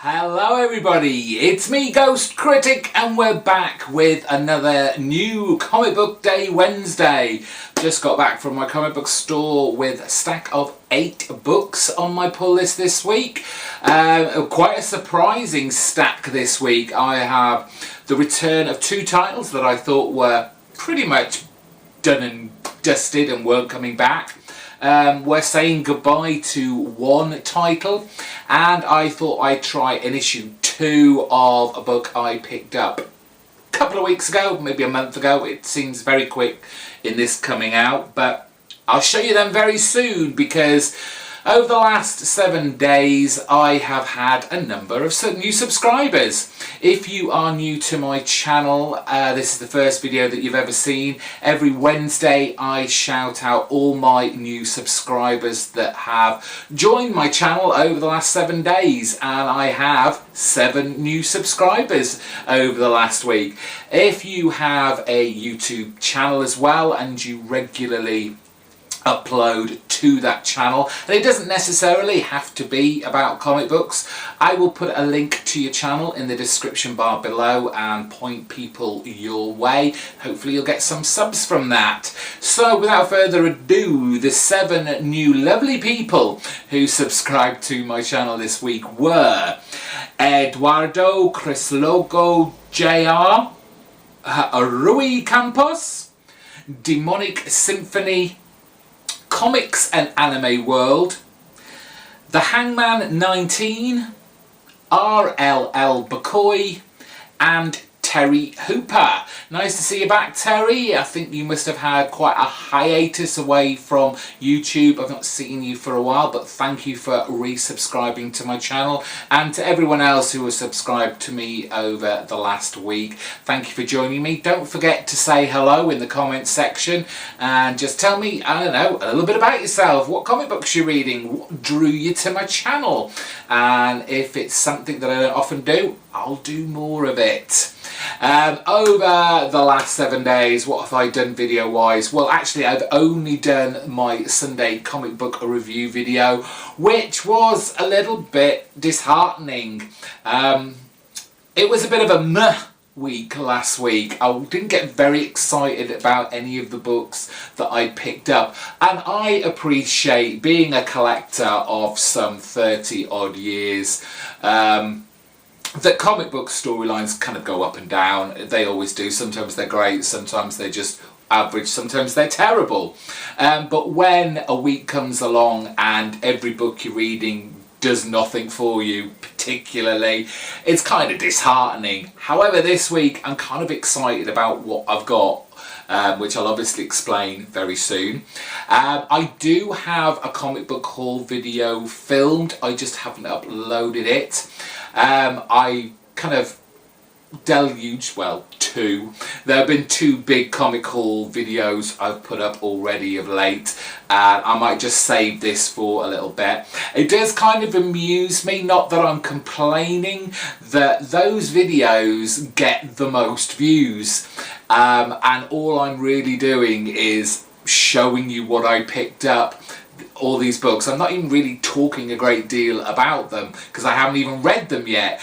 Hello everybody, it's me GhostCritic and we're back with another new Comic Book Day Wednesday. Just got back from my comic book store with a stack of 8 books on my pull list this week. Quite a surprising stack this week. I have the return of 2 titles that I thought were pretty much done and dusted and weren't coming back. We're saying goodbye to 1 title, and I thought I'd try an issue 2 of a book I picked up a couple of weeks ago, maybe a month ago. It seems very quick in this coming out, but I'll show you them very soon because over the last 7 days I have had a number of new subscribers. If you are new to my channel, this is the first video that you've ever seen. Every Wednesday I shout out all my new subscribers that have joined my channel over the last 7 days, and I have 7 new subscribers over the last week. If you have a YouTube channel as well and you regularly upload to that channel, and it doesn't necessarily have to be about comic books, I will put a link to your channel in the description bar below and point people your way. Hopefully you'll get some subs from that. So without further ado, the 7 new lovely people who subscribed to my channel this week were Eduardo, Chris Logo, JR, Rui Campos, Demonic Symphony, Comics and Anime World, The Hangman 19, RLL Bacoy, and Terry Hooper. Nice to see you back, Terry. I think you must have had quite a hiatus away from YouTube. I've not seen you for a while, but thank you for resubscribing to my channel. And to everyone else who has subscribed to me over the last week, thank you for joining me. Don't forget to say hello in the comments section and just tell me, I don't know, a little bit about yourself. What comic books you're reading? What drew you to my channel? And if it's something that I don't often do, I'll do more of it. Over the last 7 days, what have I done video wise? Well, actually I've only done my Sunday comic book review video, which was a little bit disheartening. It was a bit of a meh week last week. I didn't get very excited about any of the books that I picked up, and I appreciate, being a collector of some 30 odd years, that comic book storylines kind of go up and down. They always do. Sometimes they're great, sometimes they're just average, sometimes they're terrible. But when a week comes along and every book you're reading does nothing for you particularly, it's kind of disheartening. However, this week I'm kind of excited about what I've got, which I'll obviously explain very soon. I do have a comic book haul video filmed, I just haven't uploaded it. I kind of deluged, well, 2. There have been 2 big comic haul videos I've put up already of late, and I might just save this for a little bit. It does kind of amuse me, not that I'm complaining, that those videos get the most views, and all I'm really doing is showing you what I picked up. All these books, I'm not even really talking a great deal about them because I haven't even read them yet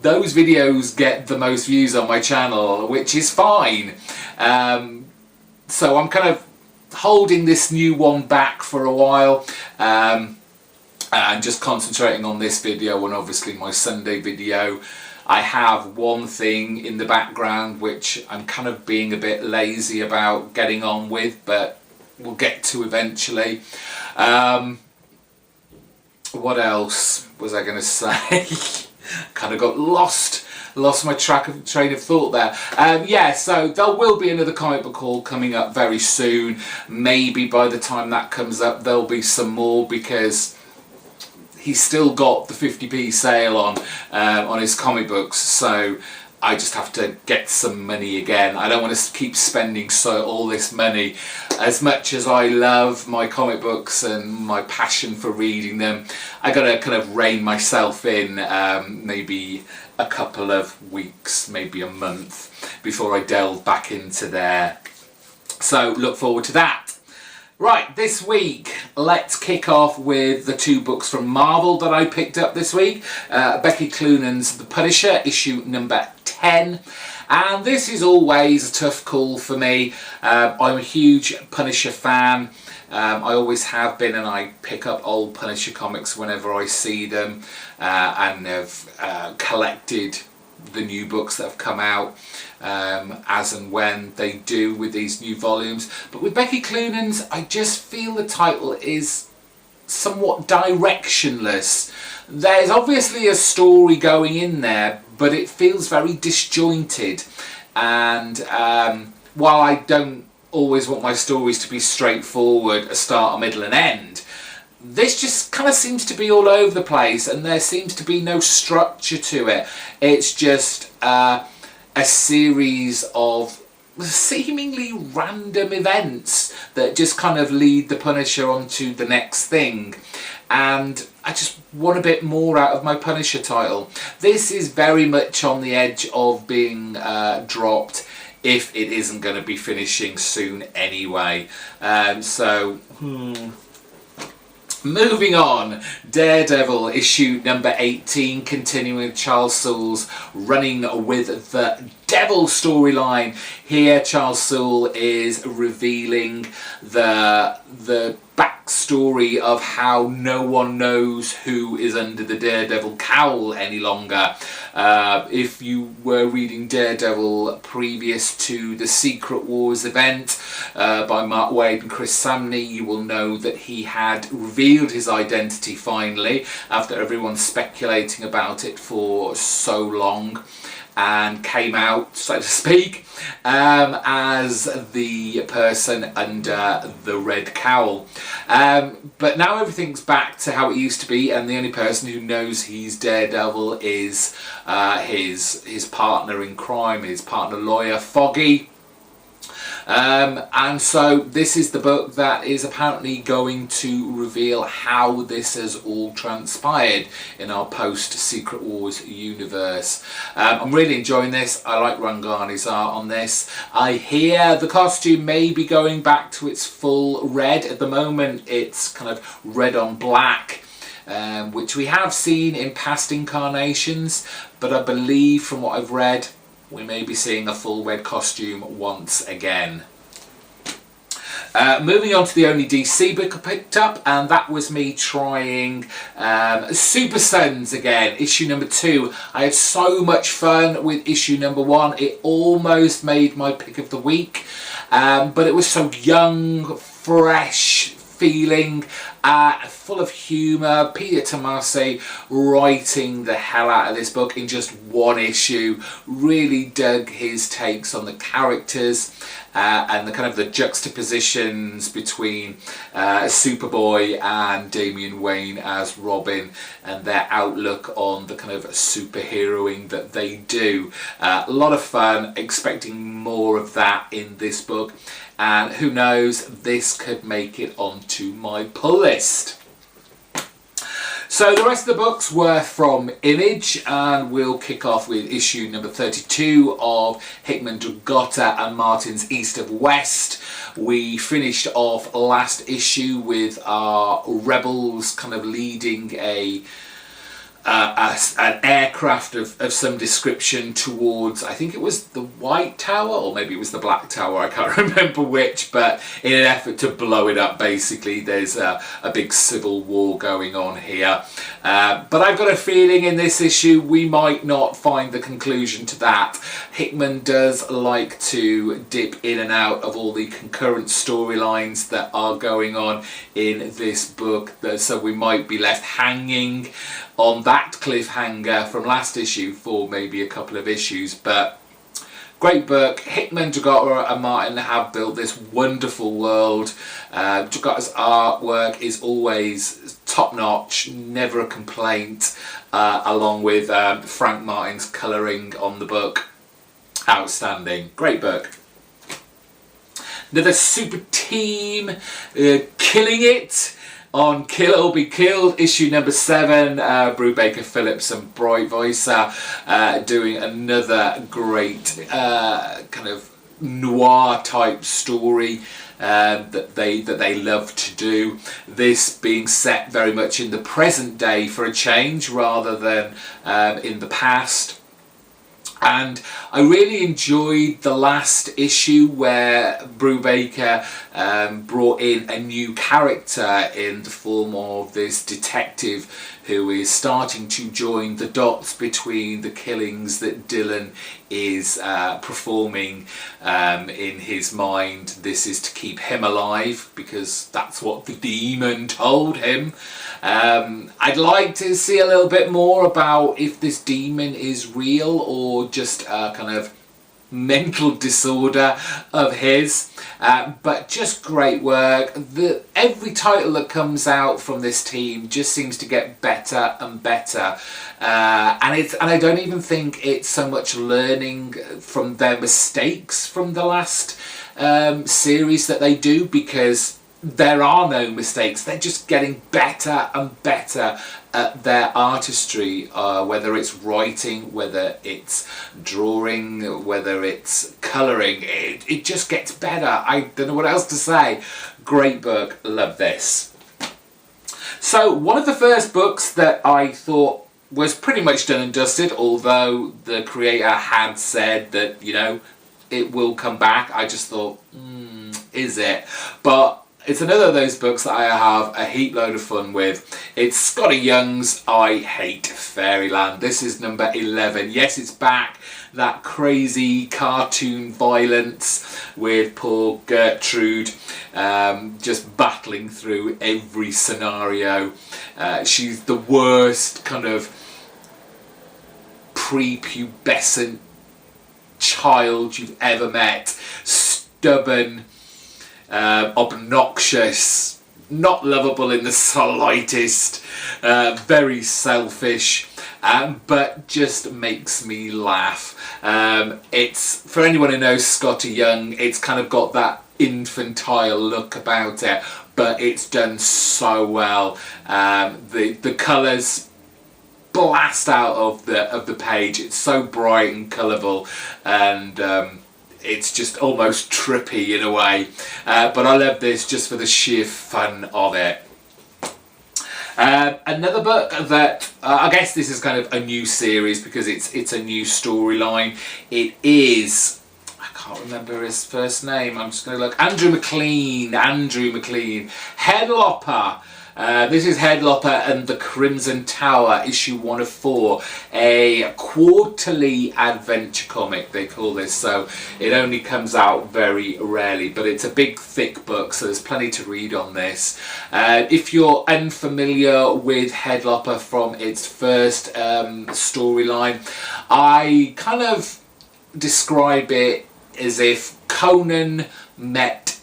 those videos get the most views on my channel, which is fine. So I'm kind of holding this new one back for a while, and just concentrating on this video and obviously my Sunday video. I have one thing in the background which I'm kind of being a bit lazy about getting on with, but we'll get to eventually. What else was I going to say? Kind of got lost my train of thought there. Yeah, so there will be another comic book haul coming up very soon. Maybe by the time that comes up there'll be some more, because he's still got the 50p sale on his comic books, so I just have to get some money again. I don't want to keep spending all this money. As much as I love my comic books and my passion for reading them, I gotta kind of rein myself in, maybe a couple of weeks, maybe a month, before I delve back into there. So look forward to that. Right, this week, let's kick off with the two books from Marvel that I picked up this week. Becky Cloonan's The Punisher, issue number 10. And this is always a tough call for me. I'm a huge Punisher fan. I always have been, and I pick up old Punisher comics whenever I see them, and have collected the new books that have come out as and when they do with these new volumes. But with Becky Cloonan's, I just feel the title is somewhat directionless. There's obviously a story going in there, but it feels very disjointed. And while I don't always want my stories to be straightforward, a start, a middle and end, this just kind of seems to be all over the place, and there seems to be no structure to it. It's just a series of seemingly random events that just kind of lead the Punisher onto the next thing. And I just want a bit more out of my Punisher title. This is very much on the edge of being dropped, if it isn't going to be finishing soon anyway. Moving on, Daredevil issue number 18, continuing with Charles Soule's Running with the Devil storyline. Here Charles Soule is revealing the backstory of how no one knows who is under the Daredevil cowl any longer. If you were reading Daredevil previous to the Secret Wars event by Mark Waid and Chris Samney, you will know that he had revealed his identity finally, after everyone speculating about it for so long, and came out, so to speak, as the person under the red cowl. But now everything's back to how it used to be, and the only person who knows he's Daredevil is his partner in crime, his partner lawyer, Foggy. And so this is the book that is apparently going to reveal how this has all transpired in our post-Secret Wars universe. I'm really enjoying this. I like Rangani's art on this. I hear the costume may be going back to its full red. At the moment it's kind of red on black, which we have seen in past incarnations, but I believe from what I've read, we may be seeing a full red costume once again. Moving on to the only DC book I picked up, and that was me trying Super Sons again, issue number 2. I had so much fun with issue number 1. It almost made my pick of the week, but it was so young, fresh feeling, full of humour. Peter Tomasi writing the hell out of this book in just one issue. Really dug his takes on the characters and the kind of the juxtapositions between Superboy and Damian Wayne as Robin, and their outlook on the kind of superheroing that they do. A lot of fun, expecting more of that in this book. And who knows, this could make it onto my pull list. So the rest of the books were from Image, and we'll kick off with issue number 32 of Hickman, Dragotta and Martin's East of West. We finished off last issue with our rebels kind of leading an aircraft of some description towards, I think it was the White Tower, or maybe it was the Black Tower, I can't remember which, but in an effort to blow it up, basically. There's a big civil war going on here. But I've got a feeling in this issue we might not find the conclusion to that. Hickman does like to dip in and out of all the concurrent storylines that are going on in this book, so we might be left hanging on that cliffhanger from last issue for maybe a couple of issues. But great book. Hickman, Dragotta and Martin have built this wonderful world. Dragotta's artwork is always top notch, never a complaint, along with Frank Martin's colouring on the book. Outstanding. Great book. Another super team killing it on Kill or Be Killed, issue number 7. Brubaker Phillips and Bright Voicer doing another great kind of noir type story. that they love to do. This being set very much in the present day for a change rather than in the past. And I really enjoyed the last issue where Brubaker brought in a new character in the form of this detective who is starting to join the dots between the killings that Dylan is performing in his mind. This is to keep him alive because that's what the demon told him. I'd like to see a little bit more about if this demon is real or just a kind of mental disorder of his, but just great work. Every title that comes out from this team just seems to get better and better, and I don't even think it's so much learning from their mistakes from the last series that they do, because there are no mistakes. They're just getting better and better at their artistry, whether it's writing, whether it's drawing, whether it's colouring. It just gets better. I don't know what else to say. Great book. Love this. So one of the first books that I thought was pretty much done and dusted, although the creator had said that, you know, it will come back. I just thought, is it? But it's another of those books that I have a heap load of fun with. It's Scotty Young's I Hate Fairyland. This is number 11. Yes, it's back. That crazy cartoon violence with poor Gertrude just battling through every scenario. She's the worst kind of prepubescent child you've ever met. Stubborn, obnoxious, not lovable in the slightest, very selfish, but just makes me laugh. It's, for anyone who knows Scotty Young, it's kind of got that infantile look about it, but it's done so well. The colours blast out of the page. It's so bright and colourful, and it's just almost trippy in a way, but I love this just for the sheer fun of it. Another book that I guess this is kind of a new series because it's a new storyline. It is, I can't remember his first name, I'm just going to look. Andrew McLean, Headlopper. This is Headlopper and the Crimson Tower, issue 1 of 4, a quarterly adventure comic, they call this, so it only comes out very rarely, but it's a big thick book, so there's plenty to read on this. If you're unfamiliar with Headlopper from its first storyline, I kind of describe it as if Conan met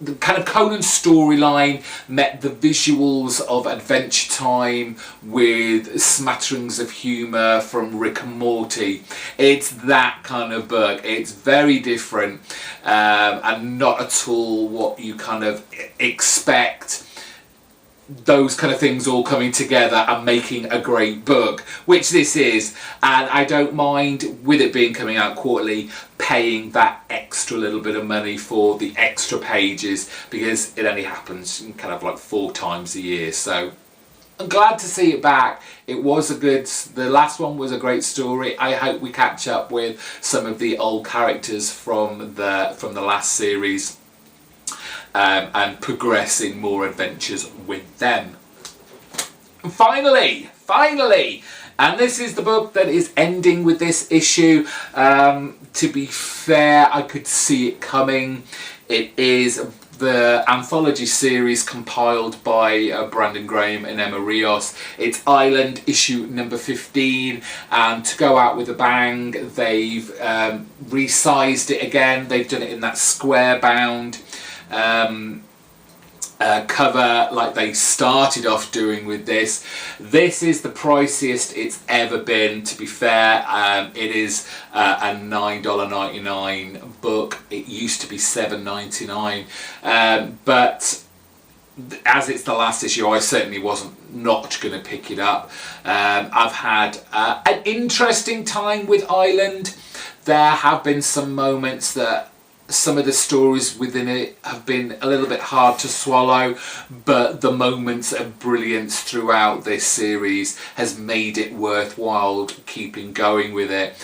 the kind of Conan storyline met the visuals of Adventure Time with smatterings of humour from Rick and Morty. It's that kind of book. It's very different and not at all what you kind of expect. Those kind of things all coming together and making a great book, which this is, and I don't mind, with it being coming out quarterly, paying that extra little bit of money for the extra pages, because it only happens kind of like 4 times a year. So I'm glad to see it back. It was the last one was a great story. I hope we catch up with some of the old characters from the last series, and progressing more adventures with them. And finally, and this is the book that is ending with this issue. To be fair, I could see it coming. It is the anthology series compiled by Brandon Graham and Emma Rios. It's Island, issue number 15, and to go out with a bang, they've resized it again. They've done it in that square bound cover like they started off doing with this. This is the priciest it's ever been, to be fair. It is a $9.99 book. It used to be $7.99, but as it's the last issue, I certainly wasn't not going to pick it up. I've had an interesting time with Island. There have been some moments that some of the stories within it have been a little bit hard to swallow, but the moments of brilliance throughout this series has made it worthwhile keeping going with it.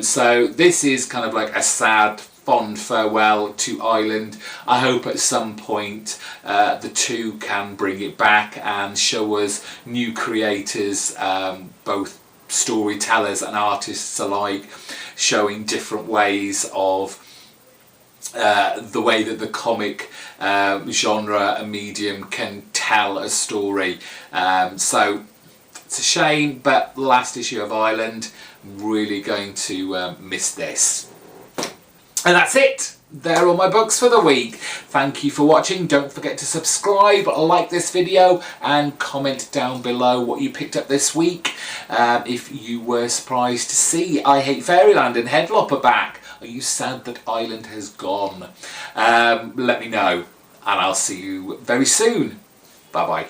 So this is kind of like a sad, fond farewell to Island. I hope at some point the two can bring it back and show us new creators, both storytellers and artists alike, showing different ways of the way that the comic genre and medium can tell a story. So it's a shame, but the last issue of Island, I'm really going to miss this. And that's it. They're all my books for the week. Thank you for watching. Don't forget to subscribe, like this video, and comment down below what you picked up this week. If you were surprised to see I Hate Fairyland and Headlop are back. Are you sad that Island has gone? Let me know, and I'll see you very soon. Bye bye.